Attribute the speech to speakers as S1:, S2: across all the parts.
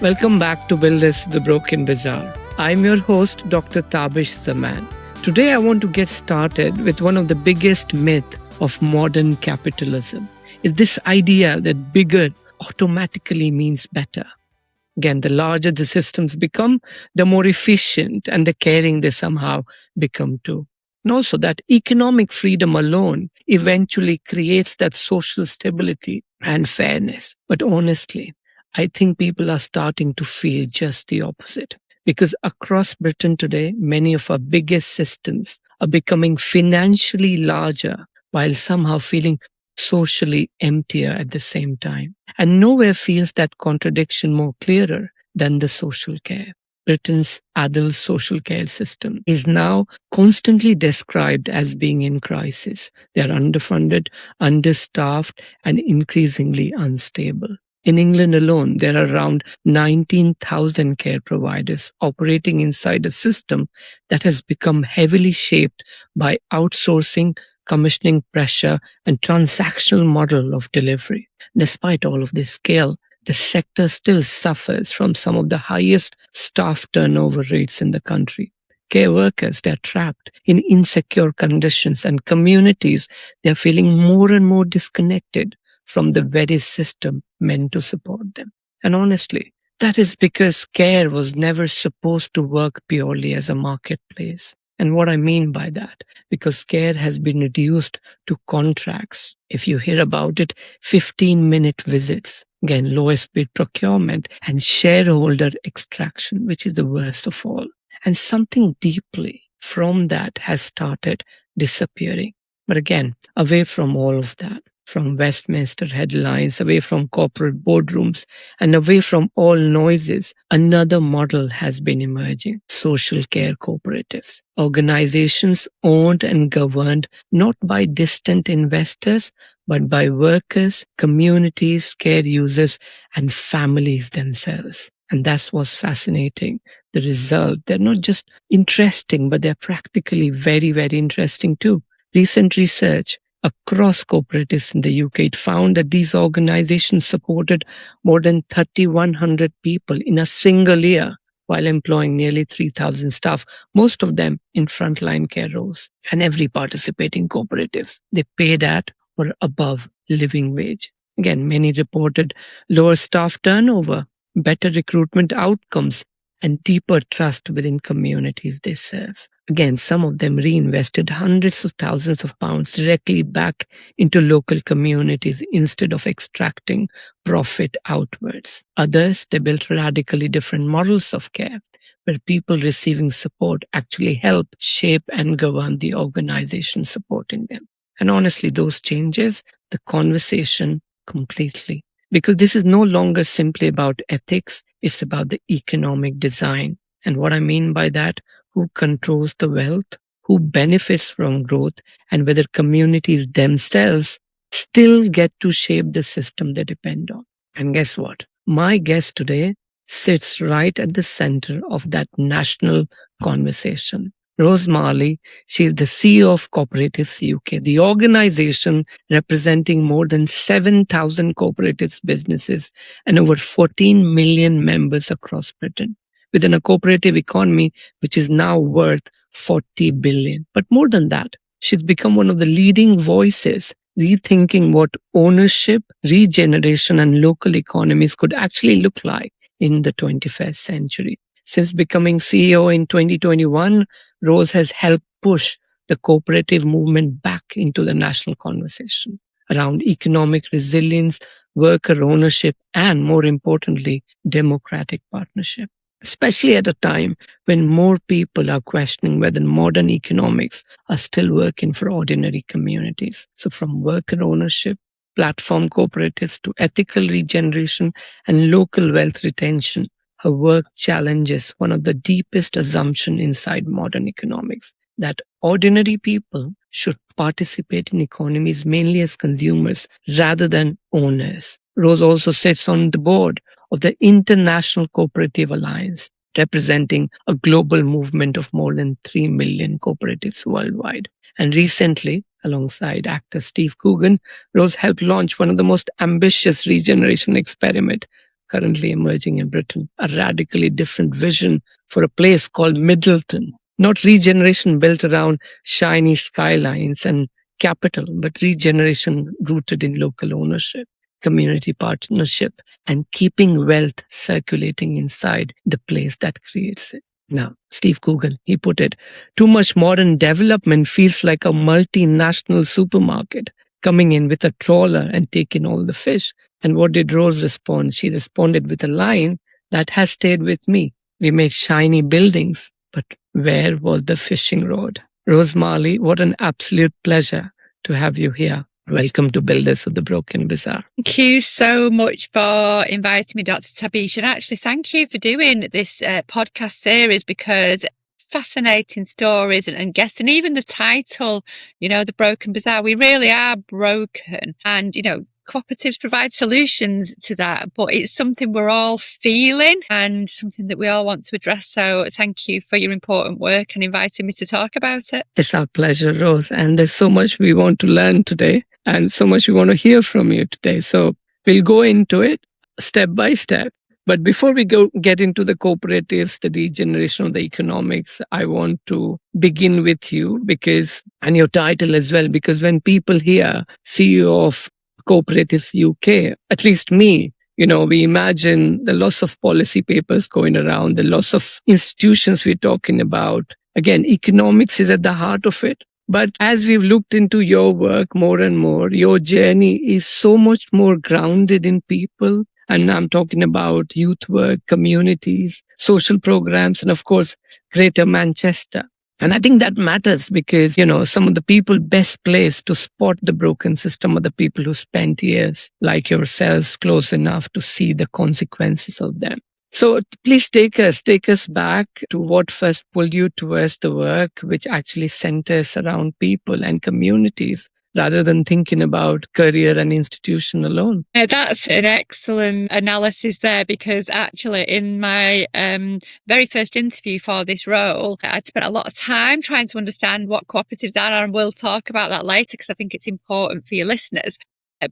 S1: Welcome back to Build This, the Broken Bazaar. I'm your host, Dr. Tabish Zaman. Today, I want to get started with one of the biggest myths of modern capitalism. Is this idea that bigger automatically means better. Again, the larger the systems become, the more efficient and the caring they somehow become too. And also that economic freedom alone eventually creates that social stability and fairness. But honestly, I think people are starting to feel just the opposite. Because across Britain today, many of our biggest systems are becoming financially larger while somehow feeling socially emptier at the same time. And nowhere feels that contradiction more clearer than the social care. Britain's adult social care system is now constantly described as being in crisis. They are underfunded, understaffed, and increasingly unstable. In England alone, there are around 19,000 care providers operating inside a system that has become heavily shaped by outsourcing, commissioning pressure, and transactional model of delivery. Despite all of this scale, the sector still suffers from some of the highest staff turnover rates in the country. Care workers, they're trapped in insecure conditions, and communities, they're feeling more and more disconnected from the very system meant to support them. And honestly, that is because care was never supposed to work purely as a marketplace. And what I mean by that, because care has been reduced to contracts. If you hear about it, 15-minute visits, again, lowest bid procurement, and shareholder extraction, which is the worst of all. And something deeply from that has started disappearing. But again, away from all of that, from Westminster headlines, away from corporate boardrooms, and away from all noises, another model has been emerging: social care cooperatives. Organizations owned and governed not by distant investors, but by workers, communities, care users, and families themselves. And that's what's fascinating. The result, they're not just interesting, but they're practically very, very interesting too. Recent research across cooperatives in the UK, it found that these organizations supported more than 3,100 people in a single year while employing nearly 3,000 staff, most of them in frontline care roles. And every participating cooperatives, they paid at or above living wage. Again, many reported lower staff turnover, better recruitment outcomes, and deeper trust within communities they serve. Again, some of them reinvested hundreds of thousands of pounds directly back into local communities instead of extracting profit outwards. Others, they built radically different models of care, where people receiving support actually help shape and govern the organization supporting them. And honestly, those changes the conversation completely. Because this is no longer simply about ethics, it's about the economic design. And what I mean by that, who controls the wealth, who benefits from growth, and whether communities themselves still get to shape the system they depend on. And guess what? My guest today sits right at the center of that national conversation. Rose Marley, she is the CEO of Co-operatives UK, the organization representing more than 7,000 cooperatives businesses and over 14 million members across Britain, within a cooperative economy which is now worth 40 billion. But more than that, she's become one of the leading voices rethinking what ownership, regeneration, and local economies could actually look like in the 21st century. Since becoming CEO in 2021, Rose has helped push the cooperative movement back into the national conversation around economic resilience, worker ownership, and more importantly, democratic partnership. Especially at a time when more people are questioning whether modern economics are still working for ordinary communities. So from worker ownership, platform cooperatives to ethical regeneration and local wealth retention, her work challenges one of the deepest assumptions inside modern economics, that ordinary people should participate in economies mainly as consumers rather than owners. Rose also sits on the board of the International Cooperative Alliance, representing a global movement of more than 3 million cooperatives worldwide. And recently, alongside actor Steve Coogan, Rose helped launch one of the most ambitious regeneration experiment, currently emerging in Britain, a radically different vision for a place called Middleton. Not regeneration built around shiny skylines and capital, but regeneration rooted in local ownership, community partnership, and keeping wealth circulating inside the place that creates it. Now, Steve Coogan, he put it, too much modern development feels like a multinational supermarket coming in with a trawler and taking all the fish. And what did Rose respond? She responded with a line that has stayed with me. We made shiny buildings, but where was the fishing rod? Rose Marley, what an absolute pleasure to have you here. Welcome to Builders of the Broken Bazaar.
S2: Thank you so much for inviting me, Dr. Tabish. And actually, thank you for doing this podcast series, because fascinating stories and guests, and even the title, the Broken Bazaar. We really are broken. And, cooperatives provide solutions to that, but it's something we're all feeling and something that we all want to address. So thank you for your important work and inviting me to talk about it.
S1: It's our pleasure, Rose. And there's so much we want to learn today and so much we want to hear from you today. So we'll go into it step by step. But before we get into the cooperatives, the regeneration of the economics, I want to begin with you and your title as well, because when people hear CEO of Co-operatives UK, at least me, we imagine the lots of policy papers going around, the lots of institutions we're talking about. Again, economics is at the heart of it. But as we've looked into your work more and more, your journey is so much more grounded in people. And I'm talking about youth work, communities, social programs, and of course, Greater Manchester. And I think that matters because, some of the people best placed to spot the broken system are the people who spent years like yourselves close enough to see the consequences of them. So please take us back to what first pulled you towards the work, which actually centers around people and communities, rather than thinking about career and institution alone.
S2: That's an excellent analysis there, because actually in my very first interview for this role, I'd spent a lot of time trying to understand what cooperatives are, and we'll talk about that later because I think it's important for your listeners.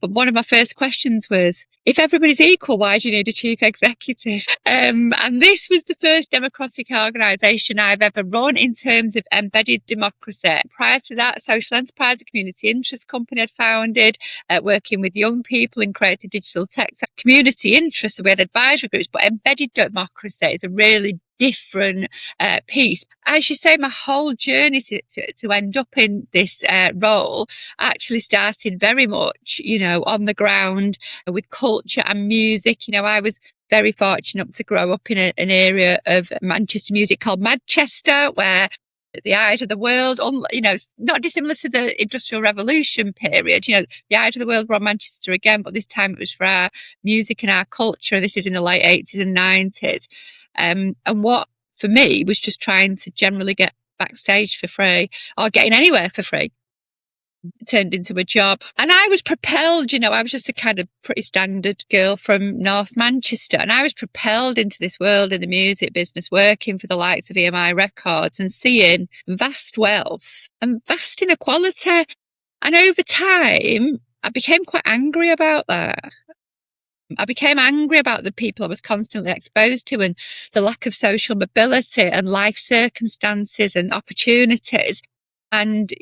S2: But one of my first questions was, if everybody's equal, why do you need a chief executive? And this was the first democratic organisation I've ever run in terms of embedded democracy. Prior to that, social enterprise, a community interest company I'd founded, working with young people in creative digital tech. So community interest, so we had advisory groups, but embedded democracy is a really different piece. As you say, my whole journey to end up in this role actually started very much, on the ground with culture and music. I was very fortunate to grow up in an area of Manchester music called Manchester, where the eyes of the world, not dissimilar to the Industrial Revolution period, the eyes of the world were on Manchester again, but this time it was for our music and our culture. This is in the late 80s and 90s. And what, for me, was just trying to generally get backstage for free or getting anywhere for free turned into a job. And I was propelled, I was just a kind of pretty standard girl from North Manchester. And I was propelled into this world in the music business, working for the likes of EMI Records and seeing vast wealth and vast inequality. And over time, I became quite angry about that. I became angry about the people I was constantly exposed to and the lack of social mobility and life circumstances and opportunities. And,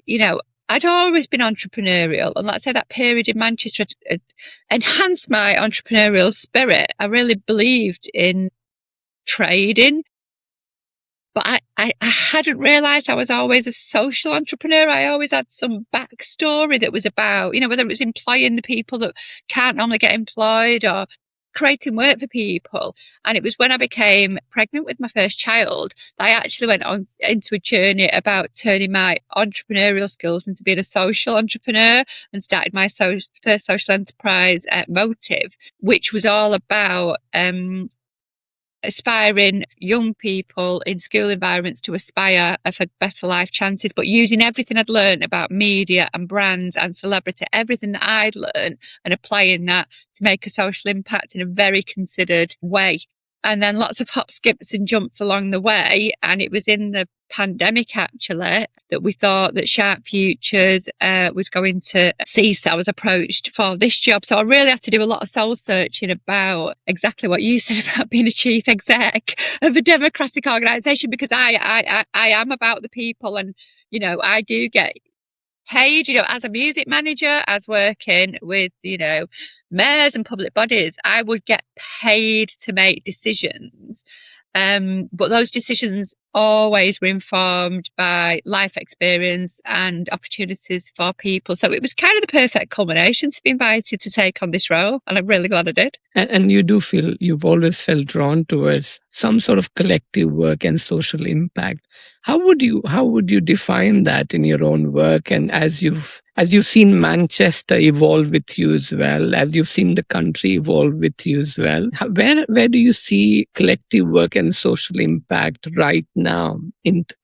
S2: I'd always been entrepreneurial. And let's say that period in Manchester enhanced my entrepreneurial spirit. I really believed in trading. But I hadn't realised I was always a social entrepreneur. I always had some backstory that was about, whether it was employing the people that can't normally get employed or creating work for people. And it was when I became pregnant with my first child that I actually went on into a journey about turning my entrepreneurial skills into being a social entrepreneur and started my first social enterprise Motive, which was all about aspiring young people in school environments to aspire for better life chances, but using everything I'd learned about media and brands and celebrity, everything that I'd learned, and applying that to make a social impact in a very considered way. and then lots of hop, skips and jumps along the way. And it was in the pandemic, actually, that we thought that Sharp Futures was going to cease. I was approached for this job. So I really had to do a lot of soul searching about exactly what you said about being a chief exec of a democratic organisation, because I am about the people, and, you know, I do get paid, you know, as a music manager, as working with, you know, mayors and public bodies, I would get paid to make decisions. But those decisions always were informed by life experience and opportunities for people. So it was kind of the perfect culmination to be invited to take on this role. And I'm really glad I did.
S1: And you do feel you've always felt drawn towards some sort of collective work and social impact. How would you define that in your own work? And as you've seen Manchester evolve with you as well, as you've seen the country evolve with you as well, where do you see collective work and social impact right now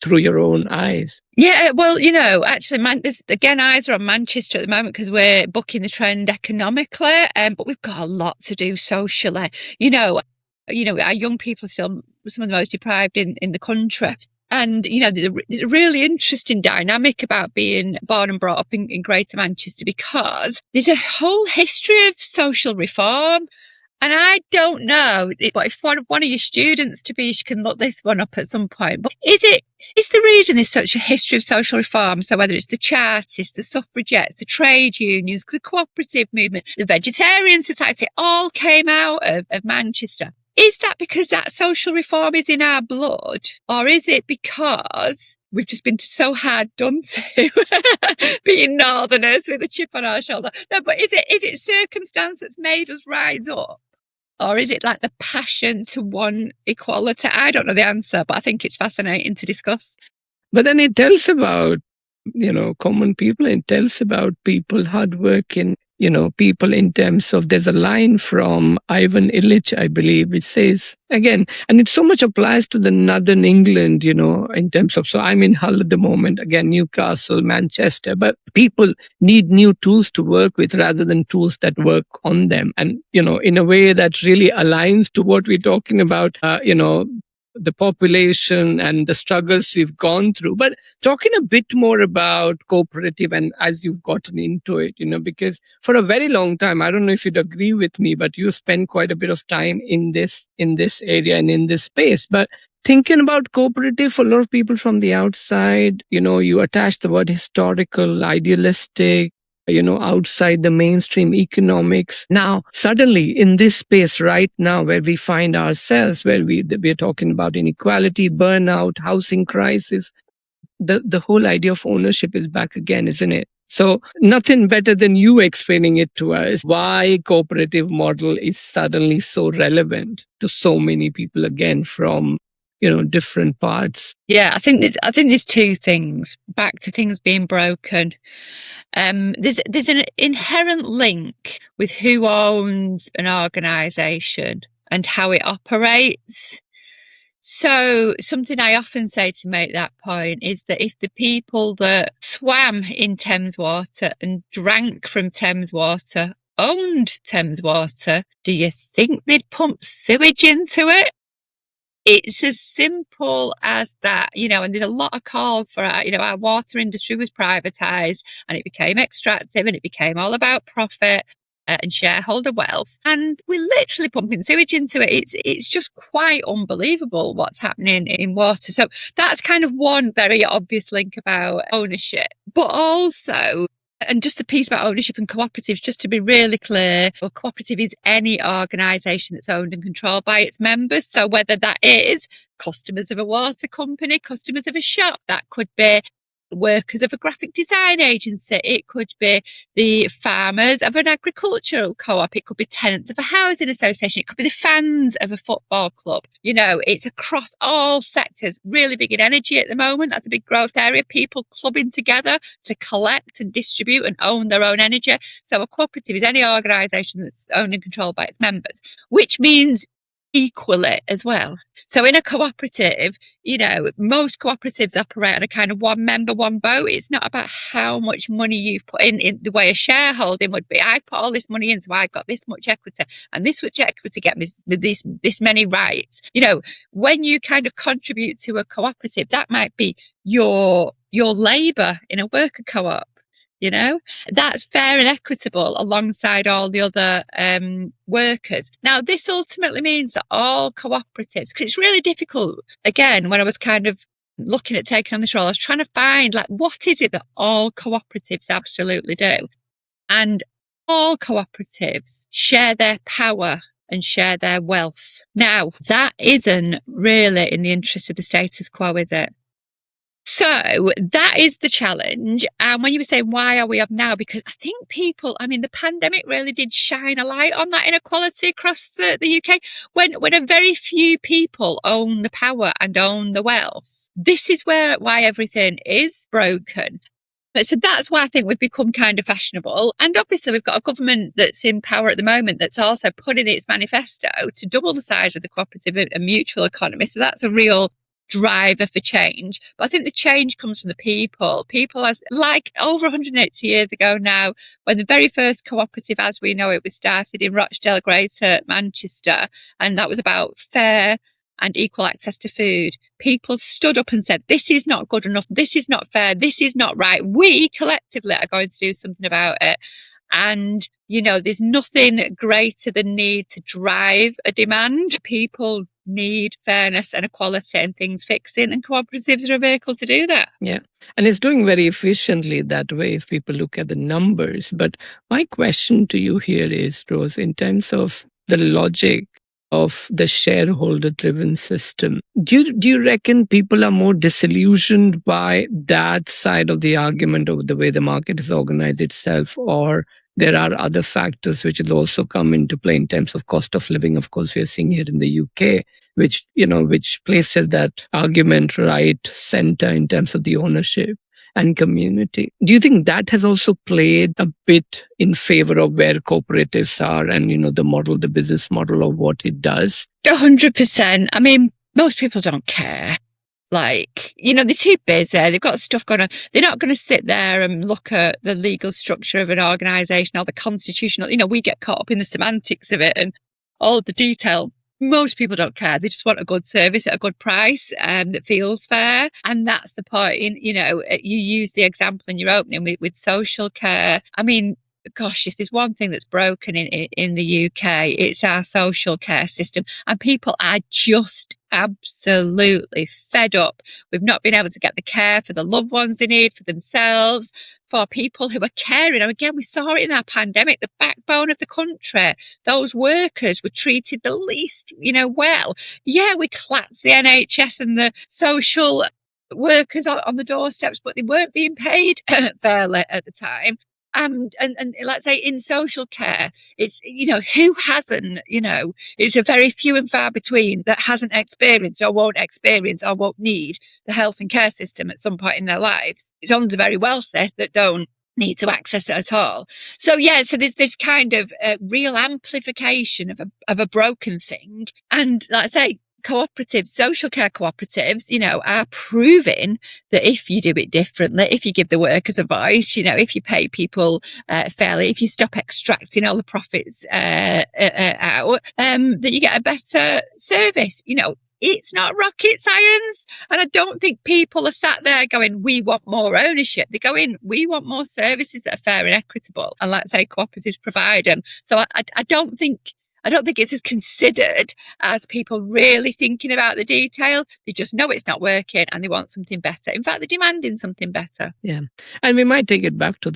S1: through your own eyes?
S2: Yeah, well, you know, actually, again, eyes are on Manchester at the moment because we're bucking the trend economically, but we've got a lot to do socially. You know, our young people are still some of the most deprived in the country. And, you know, there's a really interesting dynamic about being born and brought up in Greater Manchester, because there's a whole history of social reform. And I don't know, but if one of your students, Tabish, can look this one up at some point, but is the reason there's such a history of social reform? So whether it's the Chartists, the suffragettes, the trade unions, the cooperative movement, the Vegetarian Society, all came out of Manchester. Is that because that social reform is in our blood? Or is it because we've just been so hard done to being northerners with a chip on our shoulder? No, but is it circumstance that's made us rise up? Or is it like the passion to want equality? I don't know the answer, but I think it's fascinating to discuss.
S1: But then it tells about, you know, common people. It tells about people hardworking, you know, people in terms of, there's a line from Ivan Illich, I believe, which says, again, and it so much applies to the northern England, you know, in terms of, so I'm in Hull at the moment, again, Newcastle, Manchester, but people need new tools to work with rather than tools that work on them. And, you know, in a way that really aligns to what we're talking about, you know, the population and the struggles we've gone through. But talking a bit more about cooperative, and as you've gotten into it, you know, because for a very long time, I don't know if you'd agree with me, but you spend quite a bit of time in this area and in this space. But thinking about cooperative, for a lot of people from the outside, you know, you attach the word historical, idealistic, you know, outside the mainstream economics. Now, suddenly in this space right now where we find ourselves, where we're talking about inequality, burnout, housing crisis, the whole idea of ownership is back again, isn't it? So nothing better than you explaining it to us, why cooperative model is suddenly so relevant to so many people again from, you know, different parts.
S2: Yeah, I think there's two things. Back to things being broken. There's an inherent link with who owns an organisation and how it operates. So something I often say to make that point is that if the people that swam in Thames water and drank from Thames water owned Thames water, do you think they'd pump sewage into it? It's as simple as that, you know, and there's a lot of calls for our, you know, our water industry was privatised and it became extractive and it became all about profit and shareholder wealth. And we're literally pumping sewage into it. It's just quite unbelievable what's happening in water. So that's kind of one very obvious link about ownership. But also, and just a piece about ownership and cooperatives, just to be really clear, a cooperative is any organisation that's owned and controlled by its members. So whether that is customers of a water company, customers of a shop, that could be workers of a graphic design agency, it could be the farmers of an agricultural co-op, it could be tenants of a housing association, it could be the fans of a football club. You know, it's across all sectors, really big in energy at the moment. That's a big growth area, people clubbing together to collect and distribute and own their own energy. So a cooperative is any organisation that's owned and controlled by its members, which means equally as well. So in a cooperative, most cooperatives operate on a kind of one member, one vote. It's not about how much money you've put in the way a shareholding would be. I've put all this money in, so I've got this much equity, and this much equity get me this many rights. When you kind of contribute to a cooperative, that might be your labour in a worker co-op. That's fair and equitable alongside all the other workers. Now, this ultimately means that all cooperatives, because it's really difficult, again, when I was kind of looking at taking on this role, I was trying to find, what is it that all cooperatives absolutely do? And all cooperatives share their power and share their wealth. Now, that isn't really in the interest of the status quo, is it? So that is the challenge. And when you were saying, why are we up now? Because I think the pandemic really did shine a light on that inequality across the UK. When a very few people own the power and own the wealth, this is why everything is broken. So that's why I think we've become kind of fashionable. And obviously we've got a government that's in power at the moment that's also put in its manifesto to double the size of the cooperative and mutual economy. So that's a real driver for change. But I think the change comes from the people. People, as like over 180 years ago now, when the very first cooperative as we know it was started in Rochdale, Greater Manchester, and that was about fair and equal access to food. People stood up and said, this is not good enough, this is not fair, this is not right. We collectively are going to do something about it. And, there's nothing greater than need to drive a demand. People need fairness and equality and things fixing, and cooperatives are a vehicle to do that.
S1: Yeah. And it's doing very efficiently that way if people look at the numbers. But my question to you here is, Rose, in terms of the logic of the shareholder driven system, do you reckon people are more disillusioned by that side of the argument of the way the market has organized itself, or there are other factors which will also come into play in terms of cost of living? Of course, we are seeing here in the UK, which places that argument right center in terms of the ownership and community. Do you think that has also played a bit in favor of where cooperatives are and, the business model of what it does?
S2: 100%. Most people don't care. They're too busy. They've got stuff going on. They're not going to sit there and look at the legal structure of an organisation or the constitutional. We get caught up in the semantics of it and all the detail. Most people don't care. They just want a good service at a good price that feels fair. And that's the point. You use the example in your opening with social care. Gosh, if there's one thing that's broken in the UK, it's our social care system. And people are just absolutely fed up. We've not been able to get the care for the loved ones they need, for themselves, for people who are caring. And again, we saw it in our pandemic, the backbone of the country. Those workers were treated the least, well. Yeah, we clapped the NHS and the social workers on the doorsteps, but they weren't being paid fairly at the time. And let's say in social care, it's, who hasn't, it's a very few and far between that hasn't experienced or won't experience or won't need the health and care system at some point in their lives. It's only the very wealthy that don't need to access it at all. So so there's this kind of real amplification of a broken thing. And like I say, cooperatives, social care cooperatives, are proving that if you do it differently, if you give the workers a voice, if you pay people fairly, if you stop extracting all the profits out, that you get a better service. It's not rocket science. And I don't think people are sat there going, we want more ownership. They're going, we want more services that are fair and equitable. And let's say cooperatives provide them. So I don't think it's as considered as people really thinking about the detail. They just know it's not working and they want something better. In fact, they're demanding something better.
S1: Yeah. And we might take it back to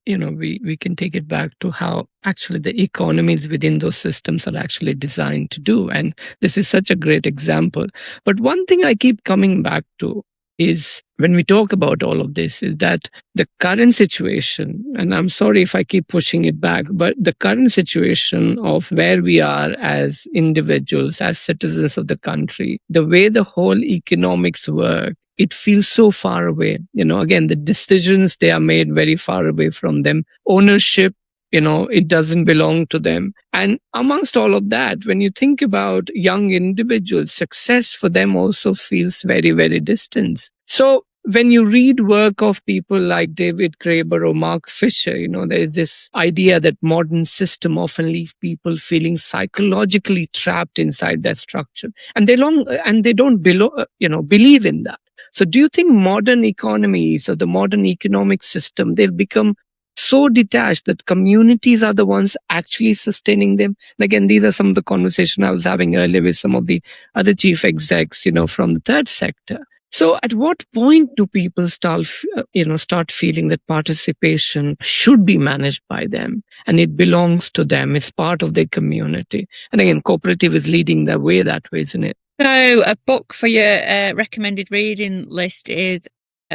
S1: we can take it back to how actually the economies within those systems are actually designed to do. And this is such a great example. But one thing I keep coming back to is when we talk about all of this is that the current situation, and I'm sorry if I keep pushing it back, but the current situation of where we are as individuals, as citizens of the country, the way the whole economics work, it feels so far away. Again, the decisions, they are made very far away from them. Ownership it doesn't belong to them. And amongst all of that, when you think about young individuals, success for them also feels very, very distant. So when you read work of people like David Graeber or Mark Fisher, there is this idea that modern system often leave people feeling psychologically trapped inside that structure, and they don't believe in that. So do you think modern economies or the modern economic system, they've become so detached that communities are the ones actually sustaining them? And again, these are some of the conversation I was having earlier with some of the other chief execs, from the third sector. So at what point do people start feeling that participation should be managed by them and it belongs to them, it's part of their community? And again, cooperative is leading the way that way, isn't it?
S2: So a book for your recommended reading list is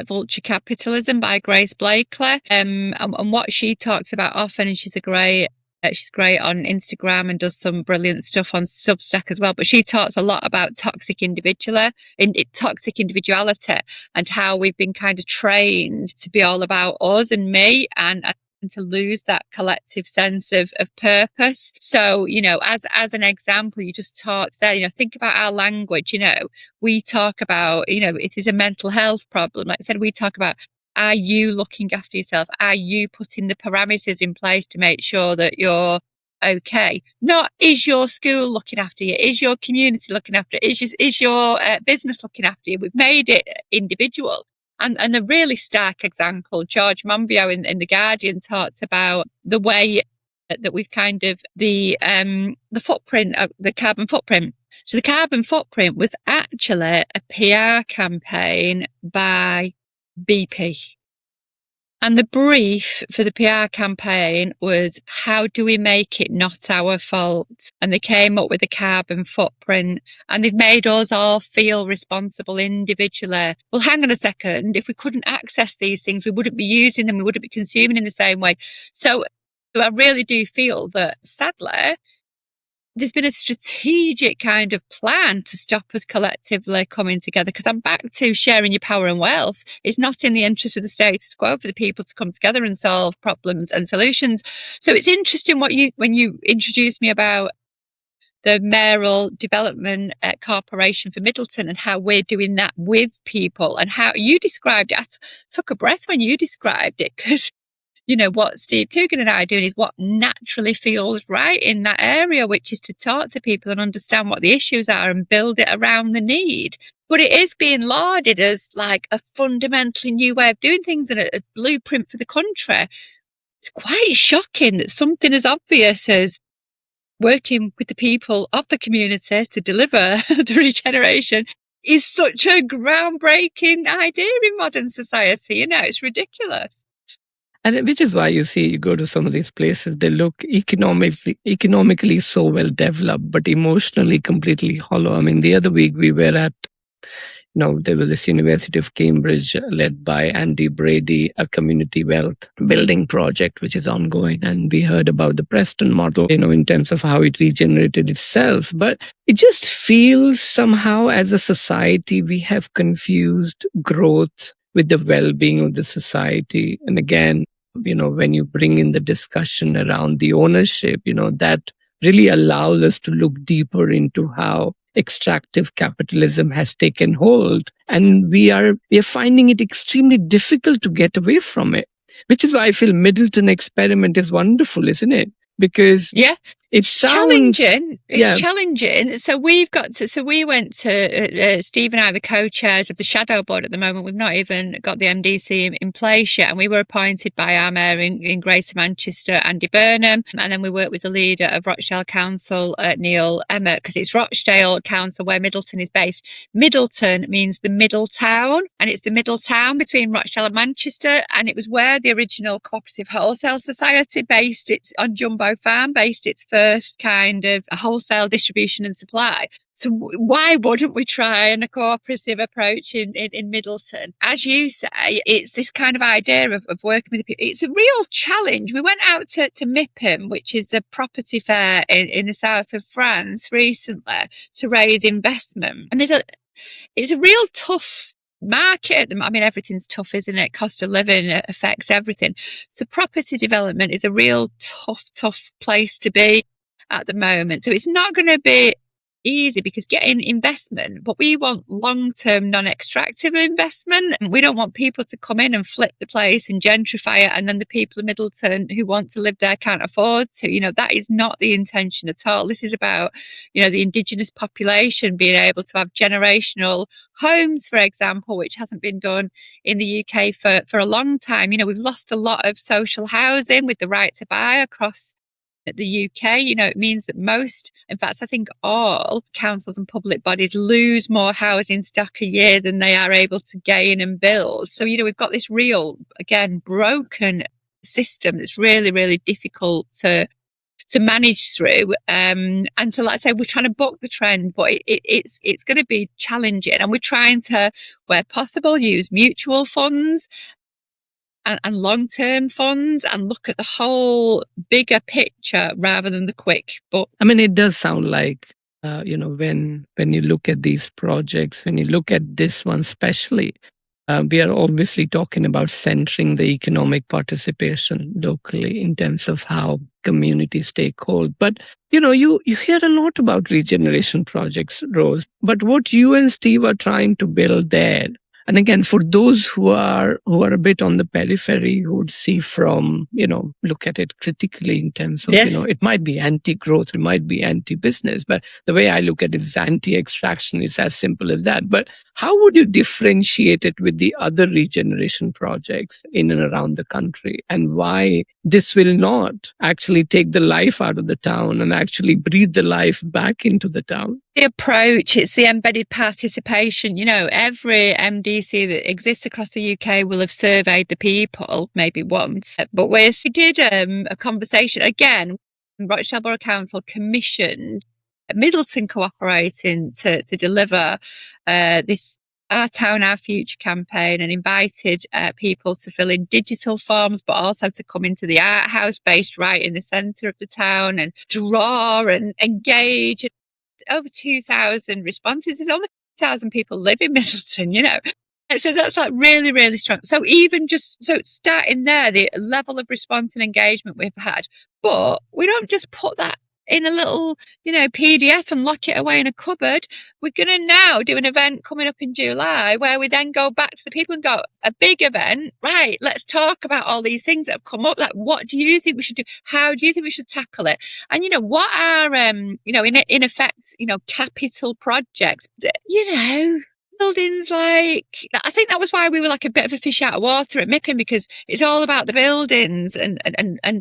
S2: Vulture Capitalism by Grace Blakely. And what she talks about often, and she's great on Instagram and does some brilliant stuff on Substack as well. But she talks a lot about toxic individuality and how we've been kind of trained to be all about us and me and to lose that collective sense of purpose. So, as an example, you just talked there, think about our language. We talk about, it is a mental health problem. Like I said, we talk about, are you looking after yourself? Are you putting the parameters in place to make sure that you're okay? Not, is your school looking after you? Is your community looking after you? Is your business looking after you? We've made it individual. And a really stark example, George Monbiot in The Guardian talks about the way that we've kind of, the footprint, the carbon footprint. So the carbon footprint was actually a PR campaign by BP. And the brief for the PR campaign was, how do we make it not our fault? And they came up with a carbon footprint, and they've made us all feel responsible individually. Well, hang on a second. If we couldn't access these things, we wouldn't be using them. We wouldn't be consuming in the same way. So I really do feel that, sadly, there's been a strategic kind of plan to stop us collectively coming together, because I'm back to sharing your power and wealth. It's not in the interest of the status quo for the people to come together and solve problems and solutions. So it's interesting when you introduced me about the mayoral development corporation for Middleton and how we're doing that with people, and how you described it. I took a breath when you described it, because what Steve Coogan and I are doing is what naturally feels right in that area, which is to talk to people and understand what the issues are and build it around the need. But it is being lauded as like a fundamentally new way of doing things and a blueprint for the country. It's quite shocking that something as obvious as working with the people of the community to deliver the regeneration is such a groundbreaking idea in modern society. It's ridiculous.
S1: And which is why you go to some of these places, they look economically so well developed, but emotionally completely hollow. I mean, the other week we were at, there was this University of Cambridge led by Andy Brady, a community wealth building project, which is ongoing. And we heard about the Preston model, in terms of how it regenerated itself. But it just feels somehow as a society, we have confused growth with the well-being of the society. And again, when you bring in the discussion around the ownership, that really allows us to look deeper into how extractive capitalism has taken hold. And we are finding it extremely difficult to get away from it, which is why I feel Middleton Experiment is wonderful, isn't it? Because it's
S2: challenging. It's challenging. So we went to, Steve and I are the co-chairs of the Shadow Board at the moment. We've not even got the MDC in place yet. And we were appointed by our mayor in Greater Manchester, Andy Burnham. And then we worked with the leader of Rochdale Council, Neil Emmett, because it's Rochdale Council where Middleton is based. Middleton means the middle town, and it's the middle town between Rochdale and Manchester. And it was where the original Cooperative Wholesale Society based its, on Jumbo Farm, based its first kind of wholesale distribution and supply. So why wouldn't we try a cooperative approach in Middleton? As you say, it's this kind of idea of working with people. It's a real challenge. We went out to MIPIM, which is a property fair in the south of France recently, to raise investment. And it's a real tough market. I mean, everything's tough, isn't it? Cost of living affects everything. So property development is a real tough place to be at the moment. So it's not going to be easy because getting investment, but we want long-term non-extractive investment. We don't want people to come in and flip the place and gentrify it, and then the people of Middleton who want to live there can't afford to. That is not the intention at all. This is about, the indigenous population being able to have generational homes, for example, which hasn't been done in the UK for a long time. We've lost a lot of social housing with the right to buy across the UK. It means that most, in fact, I think all councils and public bodies lose more housing stock a year than they are able to gain and build. So, we've got this real, again, broken system that's really, really difficult to manage through. And so, like I say, we're trying to buck the trend, but it's going to be challenging. And we're trying to, where possible, use mutual funds and long-term funds and look at the whole bigger picture rather than the quick. But
S1: I mean, it does sound like, when you look at these projects, when you look at this one especially, we are obviously talking about centering the economic participation locally in terms of how communities take hold. But, you hear a lot about regeneration projects, Rose, but what you and Steve are trying to build there, and again, for those who are a bit on the periphery, who would see from, look at it critically in terms of,
S2: yes,
S1: it might be anti-growth, it might be anti-business, but the way I look at it is anti-extraction. It's as simple as that. But how would you differentiate it with the other regeneration projects in and around the country, and why this will not actually take the life out of the town and actually breathe the life back into the town?
S2: The approach, it's the embedded participation. Every MDC that exists across the UK will have surveyed the people maybe once. But we did a conversation, again, Rochdale Borough Council commissioned Middleton cooperating to deliver this Our Town, Our Future campaign, and invited people to fill in digital forms, but also to come into the art house based right in the centre of the town and draw and engage. Over 2,000 responses. There's only 2,000 people live in Middleton, So that's like really, really strong. So even starting there, the level of response and engagement we've had, but we don't just put that in a little, PDF and lock it away in a cupboard. We're going to now do an event coming up in July where we then go back to the people and go, a big event, right? Let's talk about all these things that have come up. Like, what do you think we should do? How do you think we should tackle it? And, what are, in effect, capital projects, buildings like, I think that was why we were like a bit of a fish out of water at Mippin, because it's all about the buildings and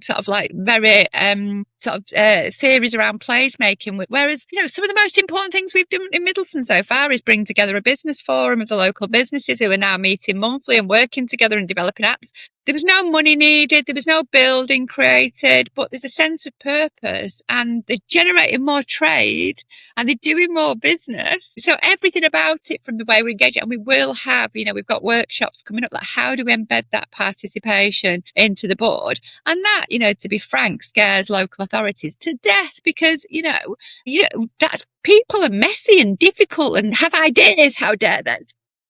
S2: sort of like very theories around placemaking. Whereas, some of the most important things we've done in Middleton so far is bring together a business forum of the local businesses who are now meeting monthly and working together and developing apps. There was no money needed, there was no building created, but there's a sense of purpose, and they're generating more trade and they're doing more business. So everything about it, from the way we engage it, and we will have, we've got workshops coming up, like how do we embed that participation into the board? And that, to be frank, scares local authorities to death, because, that's, people are messy and difficult and have ideas, how dare they?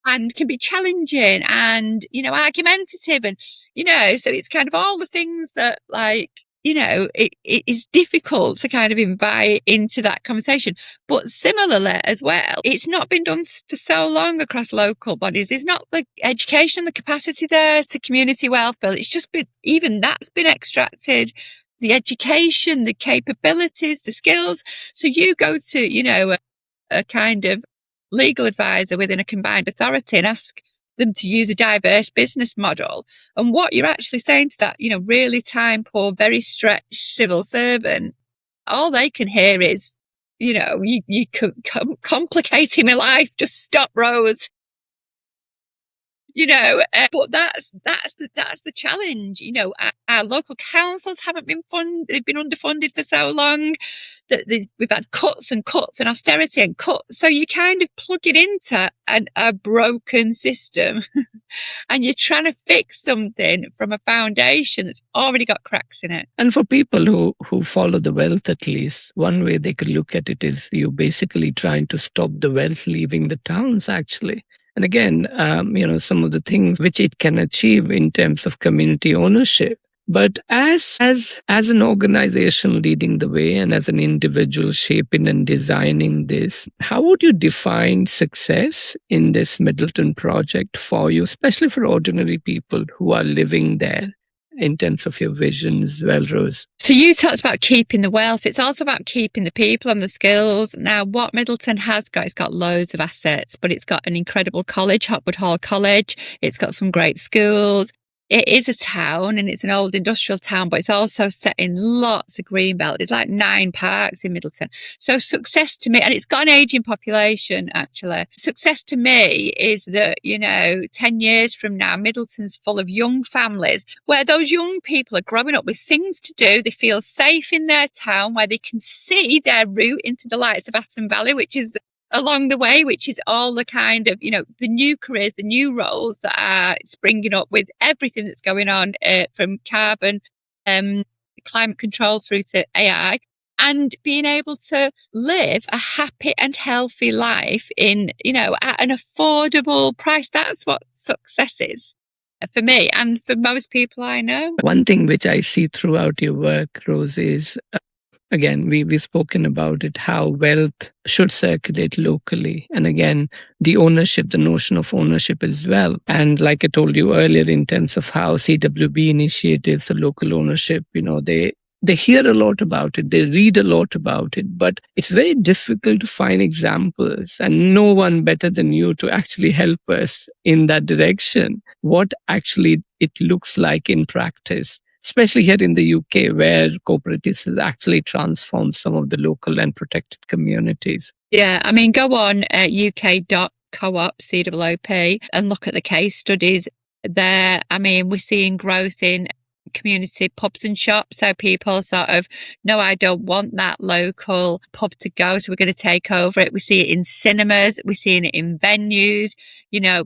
S2: And can be challenging and, argumentative, and, so it's kind of all the things that, like, it is difficult to kind of invite into that conversation. But similarly as well, it's not been done for so long across local bodies. There's not the education, the capacity there to community welfare. It's just been, even that's been extracted. The education, the capabilities, the skills. So you go to, a kind of legal advisor within a combined authority and ask them to use a diverse business model. And what you're actually saying to that, really time poor, very stretched civil servant, all they can hear is, you complicating my life, just stop, Rose. But that's the challenge. Our local councils haven't been funded; they've been underfunded for so long that we've had cuts and austerity and cuts. So you kind of plug it into a broken system, and you're trying to fix something from a foundation that's already got cracks in it.
S1: And for people who follow the wealth, at least, one way they could look at it is you're basically trying to stop the wealth leaving the towns, actually. And again, some of the things which it can achieve in terms of community ownership. But as an organization leading the way and as an individual shaping and designing this, how would you define success in this Middleton project for you, especially for ordinary people who are living there, in terms of your vision as well, Rose?
S2: So you talked about keeping the wealth. It's also about keeping the people and the skills. Now, what Middleton has got, it's got loads of assets, but it's got an incredible college, Hopwood Hall College. It's got some great schools. It is a town and it's an old industrial town, but it's also set in lots of greenbelt. There's like 9 parks in Middleton. So success to me, and it's got an aging population actually. Success to me is that, 10 years from now, Middleton's full of young families where those young people are growing up with things to do. They feel safe in their town where they can see their route into the lights of Aston Valley, which is along the way, which is all the kind of, the new careers, the new roles that are springing up with everything that's going on from carbon, climate control through to AI, and being able to live a happy and healthy life in, at an affordable price. That's what success is for me and for most people I know.
S1: One thing which I see throughout your work, Rose, is again, we've spoken about it, how wealth should circulate locally. And again, the notion of ownership as well. And like I told you earlier, in terms of how CWB initiatives, the local ownership, they hear a lot about it, they read a lot about it, but it's very difficult to find examples, and no one better than you to actually help us in that direction, what actually it looks like in practice, especially here in the UK, where cooperatives has actually transformed some of the local and protected communities.
S2: Yeah, I mean, go on uk.coop, COOP, and look at the case studies there. I mean, we're seeing growth in community pubs and shops. So people sort of, no, I don't want that local pub to go, so we're going to take over it. We see it in cinemas, we're seeing it in venues,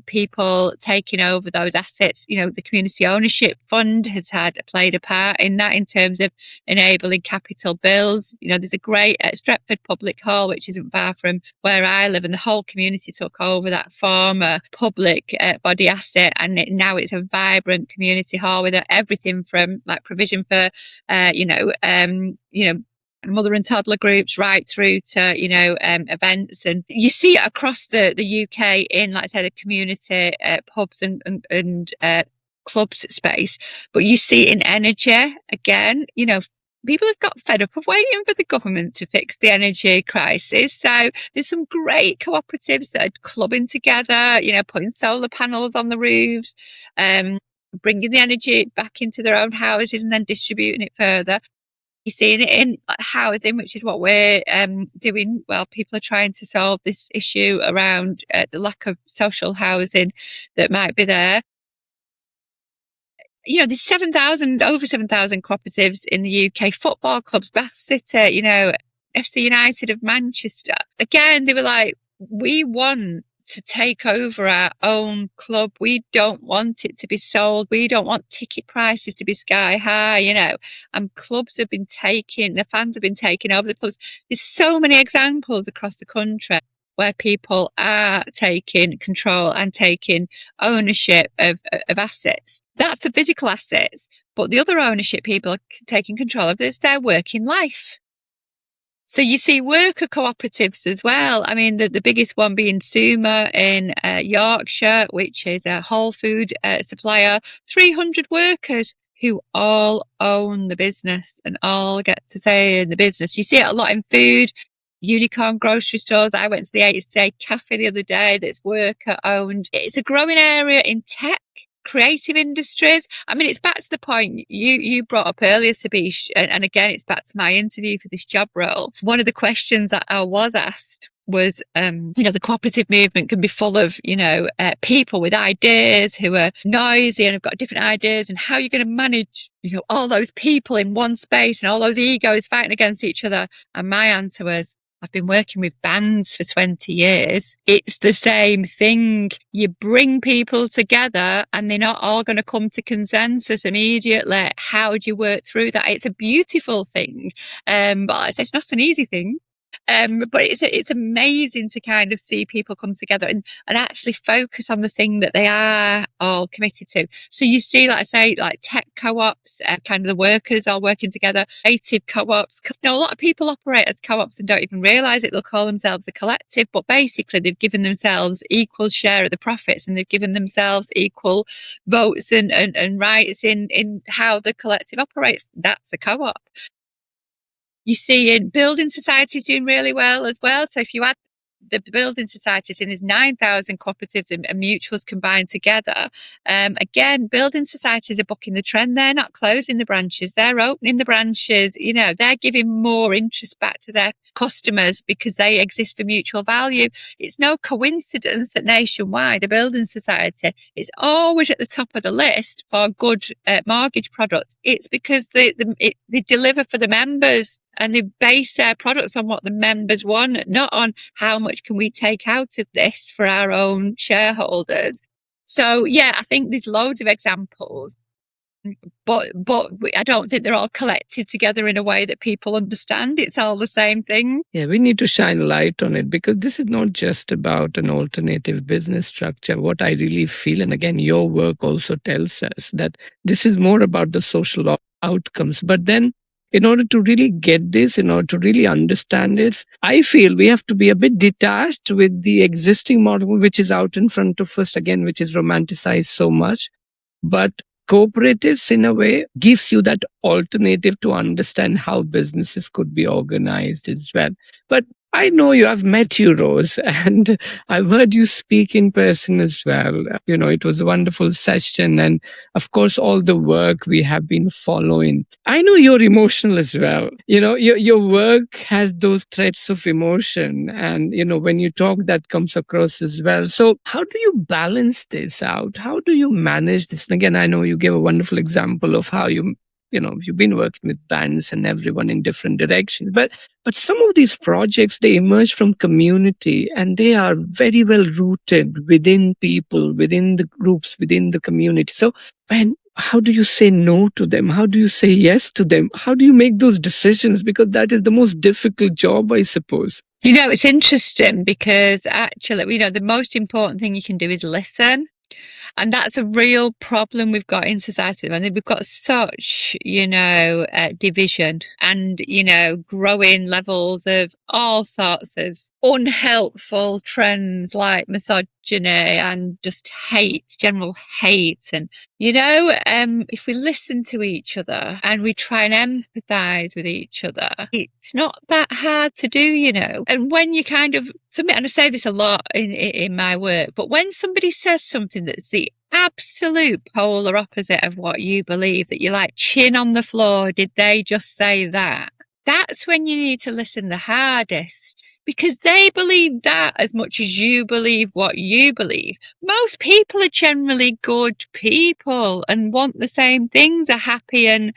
S2: people taking over those assets. The community ownership fund has played a part in that, in terms of enabling capital builds. There's a great Stretford Public Hall, which isn't far from where I live, and the whole community took over that former public body asset, and now it's a vibrant community hall with everything from like provision for, mother and toddler groups right through to, events. And you see it across the UK in, like I say, the community pubs and clubs space. But you see it in energy again, people have got fed up of waiting for the government to fix the energy crisis. So there's some great cooperatives that are clubbing together, putting solar panels on the roofs, bringing the energy back into their own houses and then distributing it further. You're seeing it in housing, which is what we're doing. Well, people are trying to solve this issue around the lack of social housing that might be there. There's over 7,000 cooperatives in the UK, football clubs, Bath City, FC United of Manchester. Again, they were like, we want to take over our own club. We don't want it to be sold. We don't want ticket prices to be sky high, and clubs have been the fans have been taking over the clubs. There's so many examples across the country where people are taking control and taking ownership of assets. That's the physical assets. But the other ownership people are taking control of is their working life. So you see worker cooperatives as well. I mean, the biggest one being Suma in Yorkshire, which is a whole food supplier, 300 workers who all own the business and all get to say in the business. You see it a lot in food, unicorn grocery stores. I went to the 80s Day Cafe the other day that's worker owned. It's a growing area in tech, creative industries. I mean, it's back to the point you brought up earlier, Tabish, and again, it's back to my interview for this job role. One of the questions that I was asked was, the cooperative movement can be full of, people with ideas who are noisy and have got different ideas, and how you're going to manage, all those people in one space and all those egos fighting against each other. And my answer was, I've been working with bands for 20 years. It's the same thing. You bring people together and they're not all going to come to consensus immediately. How do you work through that? It's a beautiful thing. But it's not an easy thing. But it's amazing to kind of see people come together and actually focus on the thing that they are all committed to. So you see, like I say, like tech co-ops, kind of the workers all working together, creative co-ops. A lot of people operate as co-ops and don't even realise it. They'll call themselves a collective, but basically they've given themselves equal share of the profits, and they've given themselves equal votes and rights in how the collective operates. That's a co-op. You see in building societies doing really well as well. So if you add the building societies in, there's 9,000 cooperatives and mutuals combined together. Again, building societies are bucking the trend. They're not closing the branches. They're opening the branches. They're giving more interest back to their customers because they exist for mutual value. It's no coincidence that nationwide, a building society is always at the top of the list for good mortgage products. It's because they deliver for the members. And they base their products on what the members want, not on how much can we take out of this for our own shareholders. So, yeah, I think there's loads of examples, but I don't think they're all collected together in a way that people understand. It's all the same thing.
S1: Yeah, we need to shine light on it, because this is not just about an alternative business structure. What I really feel, and again, your work also tells us that this is more about the social outcomes. But then, in order to really get this, in order to really understand it, I feel we have to be a bit detached with the existing model, which is out in front of us, again, which is romanticized so much. But cooperatives, in a way, gives you that alternative to understand how businesses could be organized as well. But I know you, I've met you, Rose, and I've heard you speak in person as well. It was a wonderful session. And of course, all the work we have been following. I know you're emotional as well. Your work has those threads of emotion. And, when you talk, that comes across as well. So how do you balance this out? How do you manage this? And again, I know you gave a wonderful example of how you've been working with bands and everyone in different directions. But some of these projects, they emerge from community, and they are very well rooted within people, within the groups, within the community. So how do you say no to them? How do you say yes to them? How do you make those decisions? Because that is the most difficult job, I suppose.
S2: It's interesting because actually, the most important thing you can do is listen. And that's a real problem we've got in society. I mean, we've got such, division and, growing levels of all sorts of unhelpful trends like misogyny and just hate, general hate. And, if we listen to each other and we try and empathize with each other, it's not that hard to do, And when you for me, and I say this a lot in my work, but when somebody says something that's the absolute polar opposite of what you believe, that you're like, chin on the floor, did they just say that? That's when you need to listen the hardest, because they believe that as much as you believe what you believe. Most people are generally good people and want the same things, a happy and,